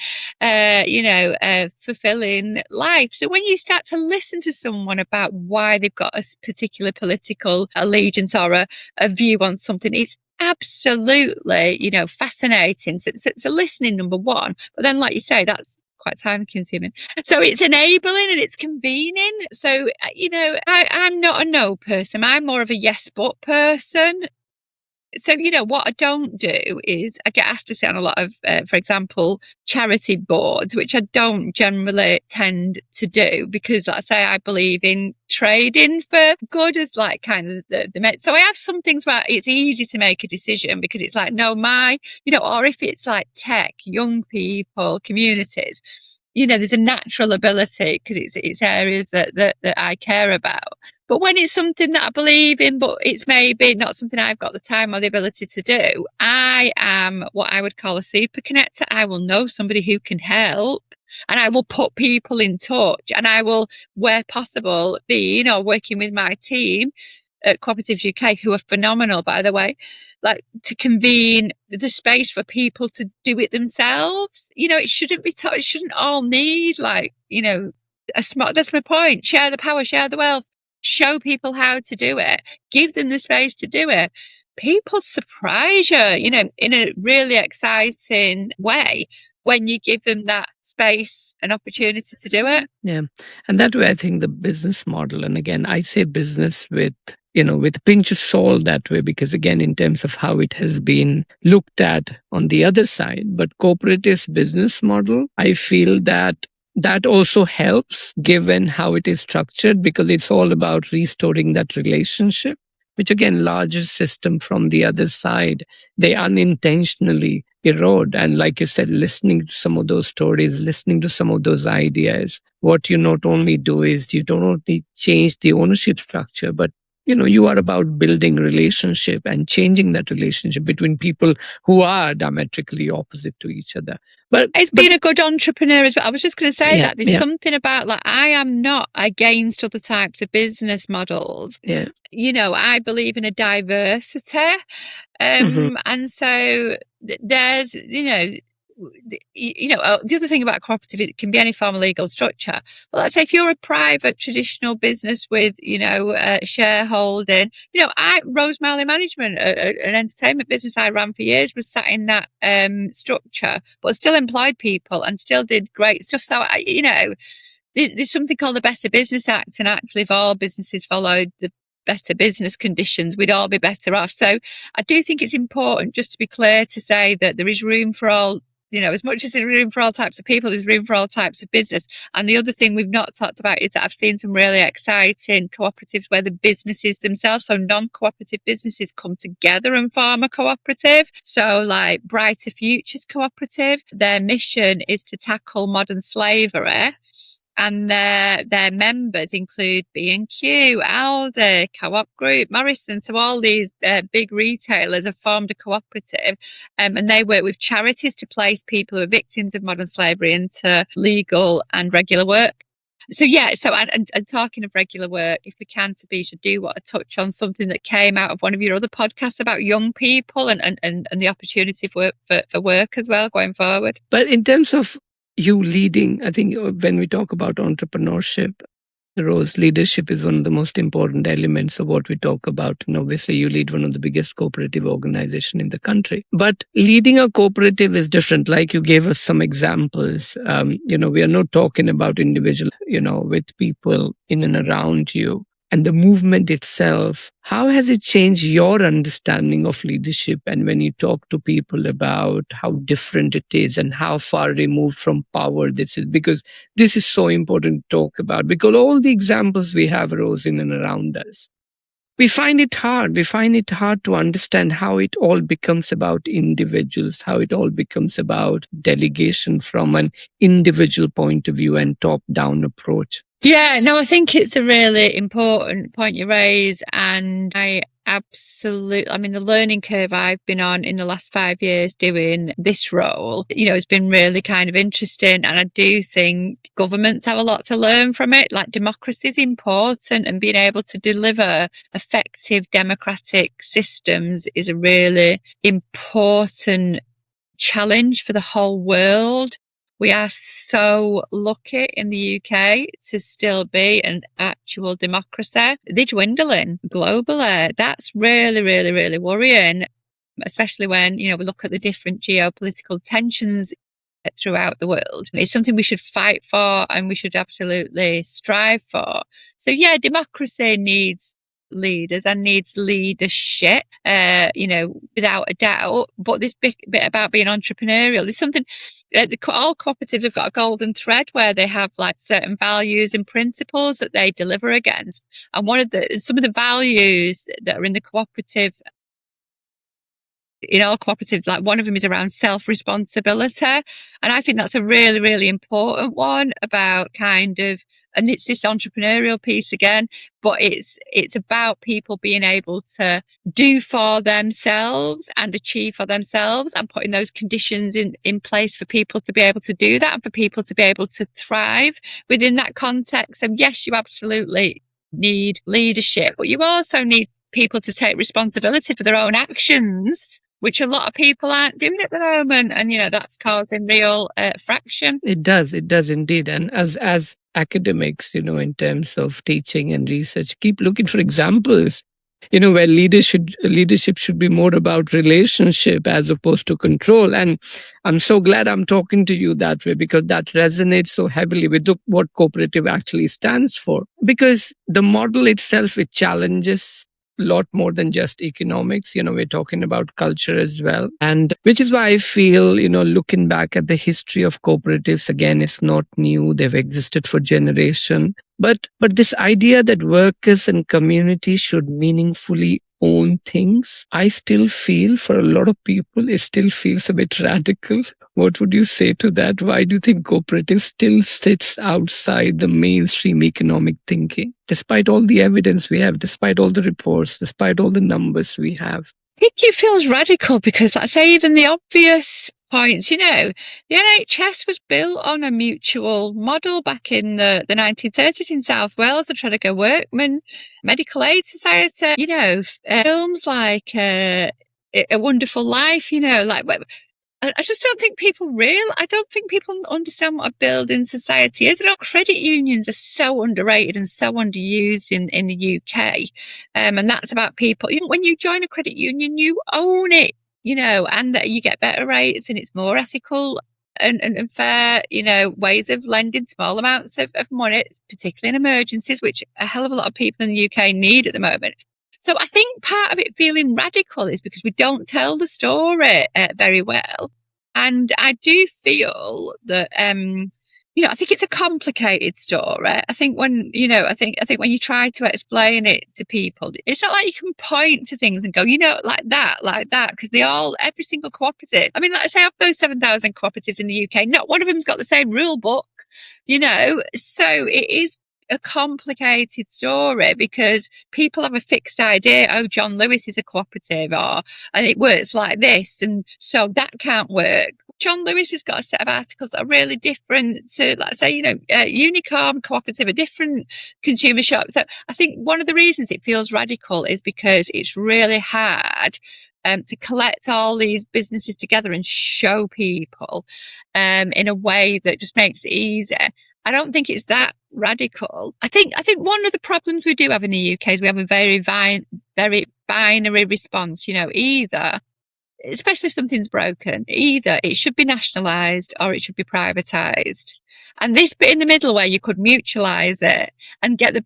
S2: fulfilling life. So when you start to listen to someone about why they've got a particular political allegiance or a view on something, it's absolutely, fascinating. So listening, number one. But then, like you say, that's quite time consuming. So it's enabling and it's convening. So, I'm not a no person. I'm more of a yes, but person. So, what I don't do is I get asked to sit on a lot of, for example, charity boards, which I don't generally tend to do because, like I say, I believe in trading for good as like kind of the so I have some things where it's easy to make a decision because it's like, no, or if it's like tech, young people, communities, there's a natural ability because it's areas that I care about. But when it's something that I believe in, but it's maybe not something I've got the time or the ability to do, I am what I would call a super connector. I will know somebody who can help, and I will put people in touch, and I will, where possible, be, working with my team at Co-operatives UK, who are phenomenal, by the way, like to convene the space for people to do it themselves. It shouldn't be it shouldn't all need a smart, that's my point. Share the power, share the wealth, show people how to do it, give them the space to do it. people surprise you, in a really exciting way when you give them that space and opportunity to do it.
S1: Yeah. And that way, I think the business model, and again, I say business with a pinch of salt that way, because again, in terms of how it has been looked at on the other side, but cooperative's business model, I feel that also helps given how it is structured, because it's all about restoring that relationship, which again, larger system from the other side, they unintentionally erode. And like you said, listening to some of those stories, listening to some of those ideas, what you not only do is you don't only change the ownership structure, but you are about building relationship and changing that relationship between people who are diametrically opposite to each other. But
S2: it's being a good entrepreneur as well. I was just going to say that there's
S1: yeah.
S2: something about, like, I am not against other types of business models.
S1: Yeah.
S2: I believe in a diversity. And so there's, the other thing about cooperative, it can be any form of legal structure. But let's say if you're a private traditional business with, shareholding, Rose Marley Management, an entertainment business I ran for years, was sat in that structure, but still employed people and still did great stuff. So, there's something called the Better Business Act, and actually if all businesses followed the better business conditions, we'd all be better off. So I do think it's important just to be clear to say that there is room for all, as much as there's room for all types of people, there's room for all types of business. And the other thing we've not talked about is that I've seen some really exciting cooperatives where the businesses themselves, so non-cooperative businesses, come together and form a cooperative. So like Brighter Futures Cooperative, their mission is to tackle modern slavery. And their members include B&Q, Aldi, Co-op Group, Morrison. So all these big retailers have formed a cooperative, and they work with charities to place people who are victims of modern slavery into legal and regular work. So and talking of regular work, if we can, Tabish, I do want to touch on something that came out of one of your other podcasts about young people and the opportunity for work as well going forward.
S1: But in terms of you leading, I think when we talk about entrepreneurship, Rose, leadership is one of the most important elements of what we talk about. And obviously, you lead one of the biggest cooperative organization in the country. But leading a cooperative is different. Like you gave us some examples. We are not talking about individual, with people in and around you. And the movement itself, how has it changed your understanding of leadership? And when you talk to people about how different it is and how far removed from power this is, because this is so important to talk about, because all the examples we have, Rose, in and around us, we find it hard. We find it hard to understand how it all becomes about individuals, how it all becomes about delegation from an individual point of view and top-down approach.
S2: Yeah, no, I think it's a really important point you raise, and the learning curve I've been on in the last 5 years doing this role, has been really kind of interesting. And I do think governments have a lot to learn from it. Like, democracy is important, and being able to deliver effective democratic systems is a really important challenge for the whole world. We are so lucky in the UK to still be an actual democracy. They're dwindling globally. That's really, really, really worrying, especially when, we look at the different geopolitical tensions throughout the world. It's something we should fight for and we should absolutely strive for. So yeah, democracy needs leaders and needs leadership, without a doubt. But this bit about being entrepreneurial, there's something, all cooperatives have got a golden thread where they have like certain values and principles that they deliver against. And some of the values that are in the cooperative, in all cooperatives, like one of them is around self-responsibility. And I think that's a really, really important one about and it's this entrepreneurial piece again, but it's about people being able to do for themselves and achieve for themselves, and putting those conditions in place for people to be able to do that and for people to be able to thrive within that context. And yes, you absolutely need leadership, but you also need people to take responsibility for their own actions, which a lot of people aren't doing at the moment. And, that's causing real fraction.
S1: It does indeed. And as academics, in terms of teaching and research, keep looking for examples where leadership should be more about relationship as opposed to control. And I'm so glad I'm talking to you that way, because that resonates so heavily with what cooperative actually stands for. Because the model itself, it challenges a lot more than just economics. We're talking about culture as well. And which is why I feel, looking back at the history of cooperatives, again, it's not new. They've existed for generations. But this idea that workers and communities should meaningfully own things, I still feel for a lot of people, it still feels a bit radical. What would you say to that? Why do you think cooperative still sits outside the mainstream economic thinking, despite all the evidence we have, despite all the reports, despite all the numbers we have?
S2: I think it feels radical because, like I say, even the obvious points, the NHS was built on a mutual model back in the 1930s in South Wales, the Tredegar Workman Medical Aid Society, films like A Wonderful Life, I just don't think I don't think people understand what a building society is. Credit unions are so underrated and so underused in the UK. And that's about people. When you join a credit union, you own it, and that you get better rates and it's more ethical and fair, ways of lending small amounts of money, particularly in emergencies, which a hell of a lot of people in the UK need at the moment. So I think part of it feeling radical is because we don't tell the story very well. And I do feel that, I think it's a complicated story. I think when, I think when you try to explain it to people, it's not like you can point to things and go, like that, because every single cooperative. I mean, like I say, of those 7,000 cooperatives in the UK, not one of them's got the same rule book, so it is a complicated story because people have a fixed idea. Oh, John Lewis is a cooperative, and it works like this, and so that can't work. John Lewis has got a set of articles that are really different to, like say, Unicorn Cooperative, a different consumer shop. So I think one of the reasons it feels radical is because it's really hard to collect all these businesses together and show people in a way that just makes it easier. I don't think it's that radical. I think one of the problems we do have in the UK is we have a very binary response. Either, especially if something's broken, either it should be nationalised or it should be privatised. And this bit in the middle where you could mutualise it and get the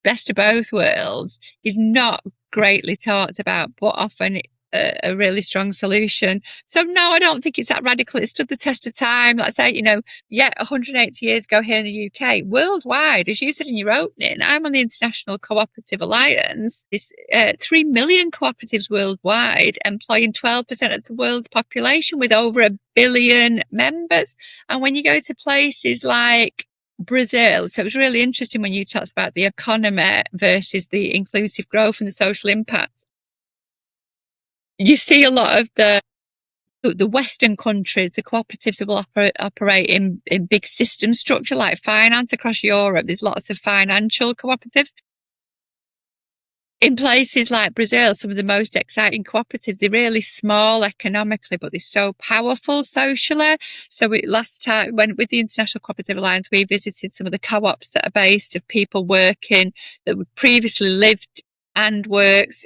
S2: best of both worlds is not greatly talked about, but often a really strong solution. So no, I don't think it's that radical. It stood the test of time. Like I say, 180 years ago here in the UK, worldwide, as you said in your opening, I'm on the International Cooperative Alliance. There's 3 million cooperatives worldwide, employing 12% of the world's population with over 1 billion members. And when you go to places like Brazil, so it was really interesting when you talked about the economy versus the inclusive growth and the social impact. You see a lot of the Western countries, the cooperatives will operate in big system structure like finance across Europe. There's lots of financial cooperatives. In places like Brazil, some of the most exciting cooperatives, they're really small economically, but they're so powerful socially. So last time, with the International Cooperative Alliance, we visited some of the co-ops that are based of people working that previously lived and worked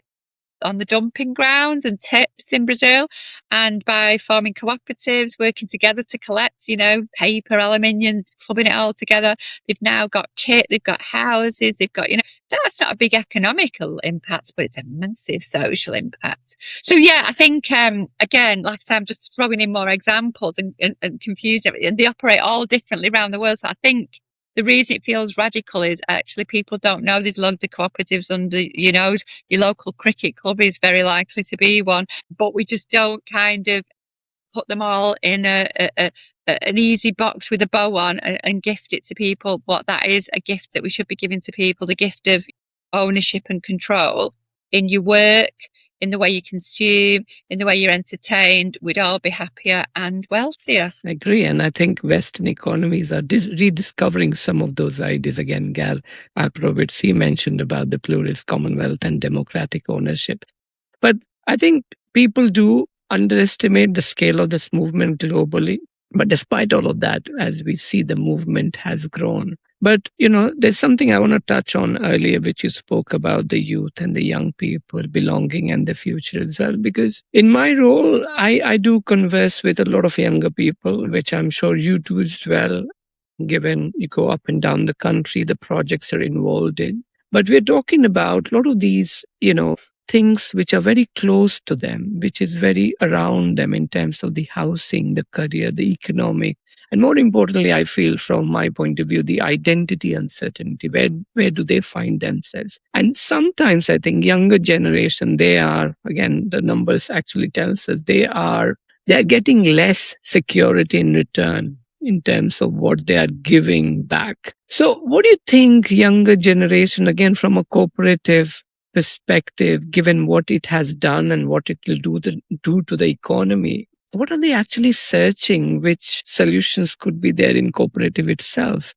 S2: on the dumping grounds and tips in Brazil, and by forming cooperatives, working together to collect, paper, aluminium, clubbing it all together, they've now got kit, they've got houses, they've got, that's not a big economical impact, but it's a massive social impact. So yeah, I think, again, like I said, I'm just throwing in more examples and confuse everything. And they operate all differently around the world. So I think the reason it feels radical is actually people don't know there's loads of cooperatives under, your local cricket club is very likely to be one, but we just don't kind of put them all in an easy box with a bow on and gift it to people. What that is, a gift that we should be giving to people, the gift of ownership and control in your work, in the way you consume, in the way you're entertained. We'd all be happier and wealthier.
S1: I agree. And I think Western economies are rediscovering some of those ideas. Again, Gal Alperovitz, he mentioned about the pluralist commonwealth and democratic ownership. But I think people do underestimate the scale of this movement globally. But despite all of that, as we see, the movement has grown. But, there's something I want to touch on earlier, which you spoke about the youth and the young people belonging and the future as well. Because in my role, I do converse with a lot of younger people, which I'm sure you do as well, given you go up and down the country, the projects are involved in. But we're talking about a lot of these, things which are very close to them, which is very around them in terms of the housing, the career, the economic, and more importantly, I feel from my point of view, the identity uncertainty. Where do they find themselves? And sometimes I think younger generation, they are, again, the numbers actually tells us they're getting less security in return in terms of what they are giving back. So what do you think younger generation, again, from a cooperative perspective, given what it has done and what it will do to the economy, what are they actually searching? Which solutions could be there in cooperative itself?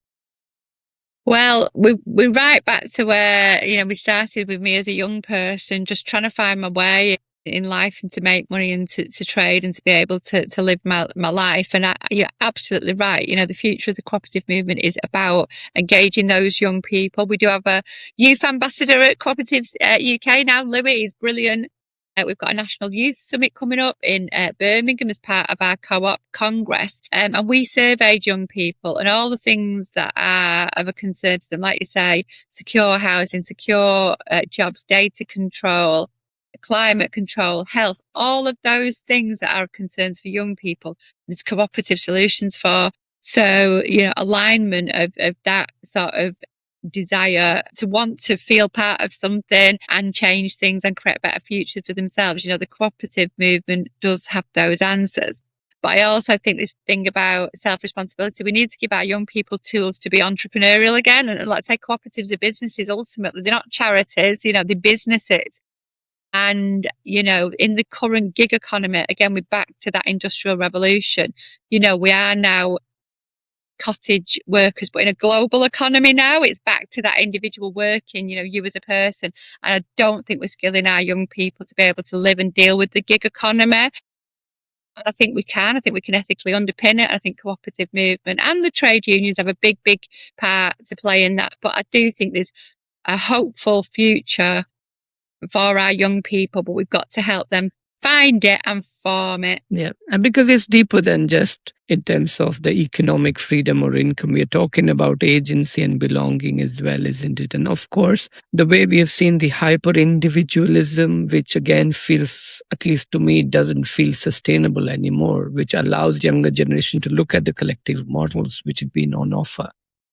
S2: Well, we're right back to where, we started with me as a young person, just trying to find my way in life and to make money and to trade and to be able to live my life. And you're absolutely right. The future of the cooperative movement is about engaging those young people. We do have a youth ambassador at Co-operatives UK now. Louis is brilliant. We've got a National Youth Summit coming up in Birmingham as part of our Co-op Congress. And we surveyed young people and all the things that are of a concern to them, like you say, secure housing, secure jobs, data control, climate control, health, all of those things that are concerns for young people, there's cooperative solutions for. So, alignment of that sort of desire to want to feel part of something and change things and create a better future for themselves. The cooperative movement does have those answers. But I also think this thing about self-responsibility, we need to give our young people tools to be entrepreneurial again. And let's say cooperatives are businesses, ultimately. They're not charities, they're businesses. And, in the current gig economy, again, we're back to that industrial revolution. We are now cottage workers, but in a global economy now, it's back to that individual working, you as a person. And I don't think we're skilling our young people to be able to live and deal with the gig economy. And I think we can. I think we can ethically underpin it. I think cooperative movement and the trade unions have a big, big part to play in that. But I do think there's a hopeful future for our young people, but we've got to help them find it and form it.
S1: Yeah. And because it's deeper than just in terms of the economic freedom or income, we're talking about agency and belonging as well, isn't it? And of course, the way we have seen the hyper individualism, which again feels, at least to me, doesn't feel sustainable anymore, which allows younger generation to look at the collective models which have been on offer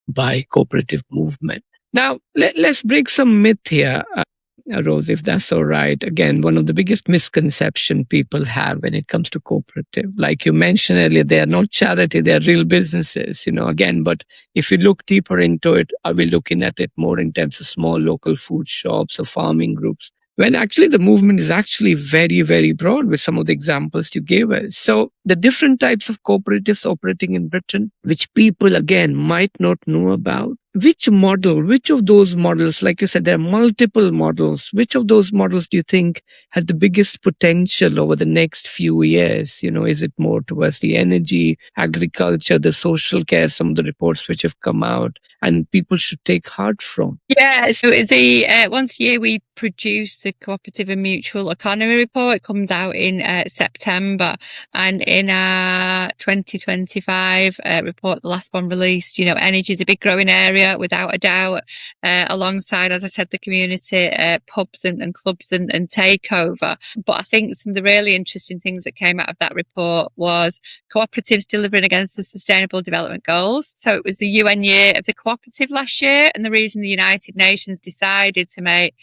S1: by cooperative movement. Now, let's break some myth here. Rose, if that's all right. Again, one of the biggest misconceptions people have when it comes to cooperative, like you mentioned earlier, they are not charity, they are real businesses, again, but if you look deeper into it, are we looking at it more in terms of small local food shops or farming groups? When actually the movement is actually very, very broad with some of the examples you gave us. So the different types of cooperatives operating in Britain, which people again might not know about, which of those models, like you said, there are multiple models, which of those models do you think has the biggest potential over the next few years? Is it more towards the energy, agriculture, the social care, some of the reports which have come out and people should take heart from?
S2: Yeah, so once a year we produce the Cooperative and Mutual Economy Report. It comes out in September, and in our 2025 report, the last one released, energy is a big growing area without a doubt, alongside, as I said, the community pubs and clubs and takeover. But I think some of the really interesting things that came out of that report was cooperatives delivering against the Sustainable Development Goals. So it was the UN Year of the Cooperative last year, and the reason the United Nations decided to make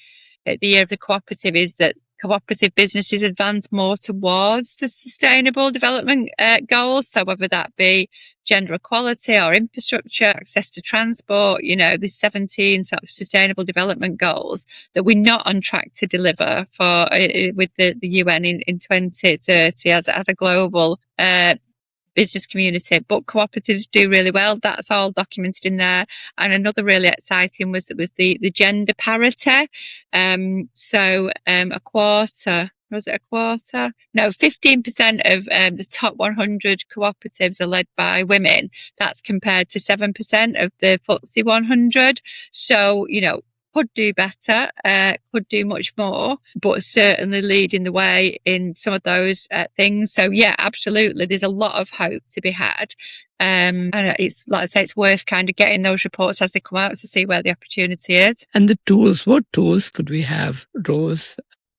S2: it the Year of the Cooperative is that cooperative businesses advance more towards the Sustainable Development Goals. So whether that be gender equality or infrastructure, access to transport, there's 17 sort of Sustainable Development Goals that we're not on track to deliver for with the UN in 2030 as a global business community, but cooperatives do really well. That's all documented in there. And another really exciting was the gender parity. A quarter Was it a quarter? No, 15% of the top 100 cooperatives are led by women. That's compared to 7% of the FTSE 100. So, could do better, could do much more, but certainly leading the way in some of those things. So yeah, absolutely. There's a lot of hope to be had. And it's, like I say, it's worth kind of getting those reports as they come out to see where the opportunity is.
S1: And the tools, what tools could we have, Rose,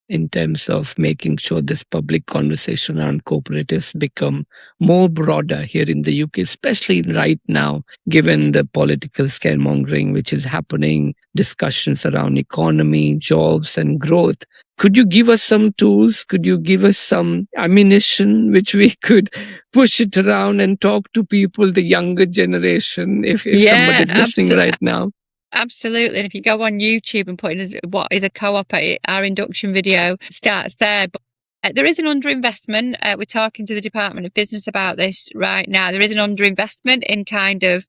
S1: in terms of making sure this public conversation around cooperatives become more broader here in the UK, especially right now, given the political scaremongering which is happening, discussions around economy, jobs and growth. Could you give us some tools? Could you give us some ammunition which we could push it around and talk to people, the younger generation, if somebody's listening right now?
S2: Absolutely. And if you go on YouTube and put in what is a co-op, our induction video starts there. But there is an underinvestment. We're talking to the Department of Business about this right now. There is an underinvestment in kind of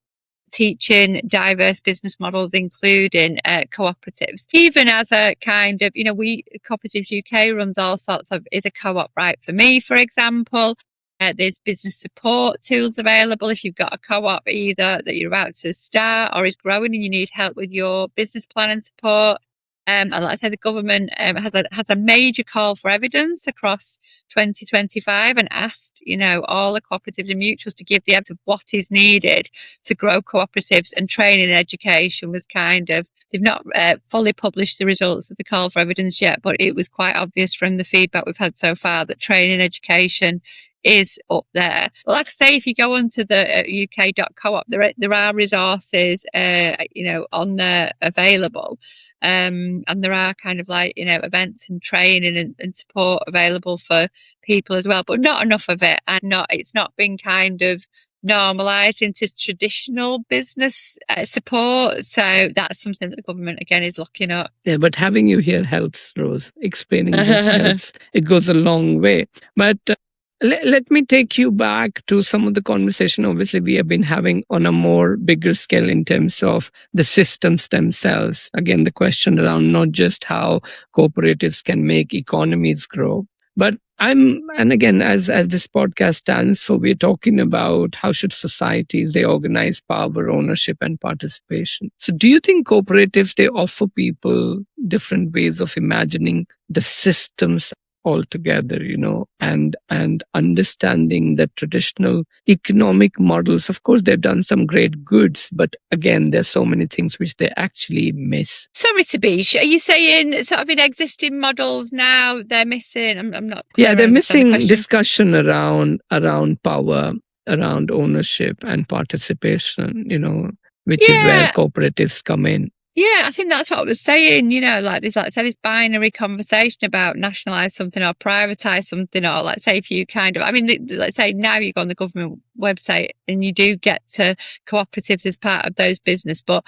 S2: teaching diverse business models, including cooperatives. Even as a kind of, Co-operatives UK runs all sorts of, is a co-op right for me, for example. There's business support tools available if you've got a co-op either that you're about to start or is growing and you need help with your business plan and support. And like I said, the government has a major call for evidence across 2025 and asked, all the cooperatives and mutuals to give the evidence of what is needed to grow cooperatives, and training and education was they've not fully published the results of the call for evidence yet, but it was quite obvious from the feedback we've had so far that training and education is up there. But like I say, if you go onto the uk.coop, there are resources, on there available. And there are kind of like, events and training and support available for people as well, but not enough of it. And it's not been kind of normalised into traditional business support. So that's something that the government, again, is looking at.
S1: Yeah, but having you here helps, Rose. Explaining this helps. It goes a long way. But let me take you back to some of the conversation, obviously, we have been having on a more bigger scale in terms of the systems themselves. Again, the question around not just how cooperatives can make economies grow, but and again, as this podcast stands for, we're talking about how should societies, they organize power, ownership, and participation. So do you think cooperatives, they offer people different ways of imagining the systems altogether, and understanding the traditional economic models? Of course, they've done some great goods, but again, there's so many things which they actually miss.
S2: Sorry, Tabish, are you saying sort of in existing models now they're missing? I'm not clear.
S1: Yeah, they're missing discussion around power, around ownership and participation, which is where cooperatives come in.
S2: Yeah, I think that's what I was saying, like I said, this binary conversation about nationalise something or privatise something, or let's say if you let's say now you go on the government website and you do get to cooperatives as part of those business, but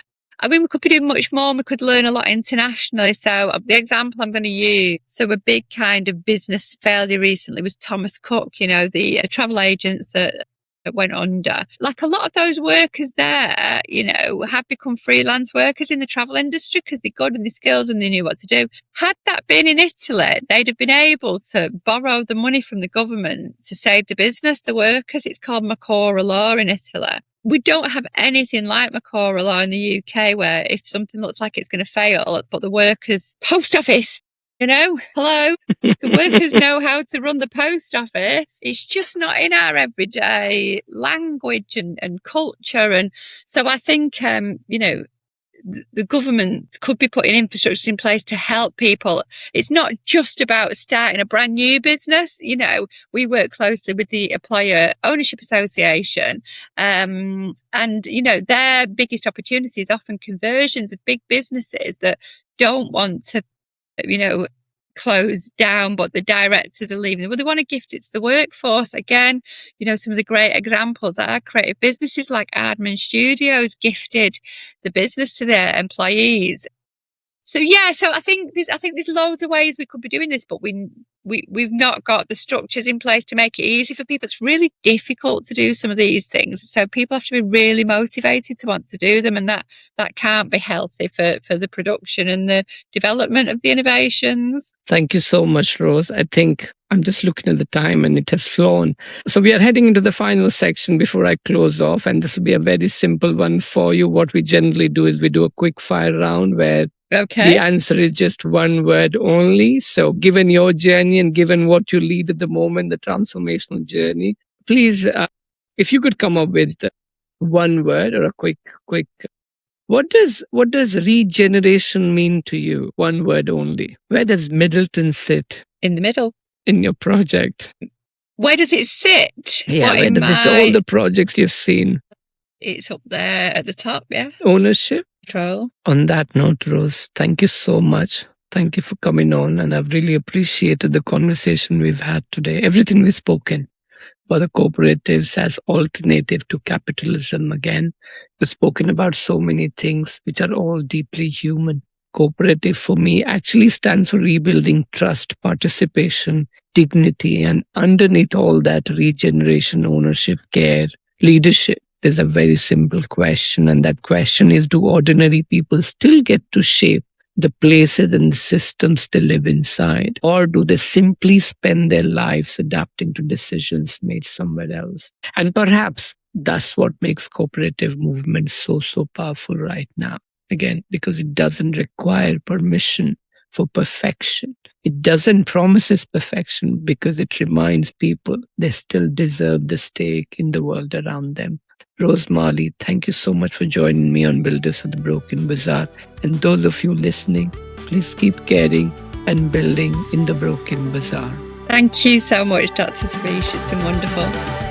S2: we could be doing much more and we could learn a lot internationally. So the example I'm going to use, so a big kind of business failure recently was Thomas Cook, the travel agents that went under. Like a lot of those workers there, have become freelance workers in the travel industry because they're good and they're skilled and they knew what to do. Had that been in Italy, they'd have been able to borrow the money from the government to save the business, the workers. It's called Macora law in Italy. We don't have anything like Macora law in the UK, where if something looks like it's going to fail, but the workers' post office, hello, the workers know how to run the post office. It's just not in our everyday language and culture. And so I think, the government could be putting infrastructure in place to help people. It's not just about starting a brand new business. We work closely with the Employer Ownership Association, and their biggest opportunity is often conversions of big businesses that don't want to close down, but the directors are leaving. Well, they want to gift it to the workforce. Again, some of the great examples are creative businesses like Aardman Studios gifted the business to their employees. So I think there's loads of ways we could be doing this, but we we've not got the structures in place to make it easy for people. It's really difficult to do some of these things. So people have to be really motivated to want to do them, and that can't be healthy for the production and the development of the innovations.
S1: Thank you so much, Rose. I think I'm just looking at the time and it has flown. So we are heading into the final section before I close off, and this will be a very simple one for you. What we generally do is we do a quick fire round where the answer is just one word only. So given your journey and given what you lead at the moment, the transformational journey, please, if you could come up with one word or a quick, what does regeneration mean to you? One word only. Where does Middleton sit?
S2: In the middle.
S1: In your project?
S2: Where does it sit?
S1: Yeah, where does all the projects you've seen?
S2: It's up there at the top, yeah.
S1: Ownership?
S2: Control.
S1: On that note, Rose, thank you so much. Thank you for coming on, and I've really appreciated the conversation we've had today. Everything we've spoken about the cooperatives as alternative to capitalism. Again, we've spoken about so many things which are all deeply human. Cooperative for me actually stands for rebuilding trust, participation, dignity, and underneath all that, regeneration, ownership, care, leadership. There's a very simple question, and that question is, do ordinary people still get to shape the places and the systems they live inside? Or do they simply spend their lives adapting to decisions made somewhere else? And perhaps that's what makes cooperative movements so powerful right now. Again, because it doesn't require permission for perfection. It doesn't promise perfection because it reminds people they still deserve the stake in the world around them. Rose Marley, thank you so much for joining me on Builders of the Broken Bazaar. And those of you listening, please keep caring and building in the Broken Bazaar.
S2: Thank you so much, Dr. Tabish. It's been wonderful.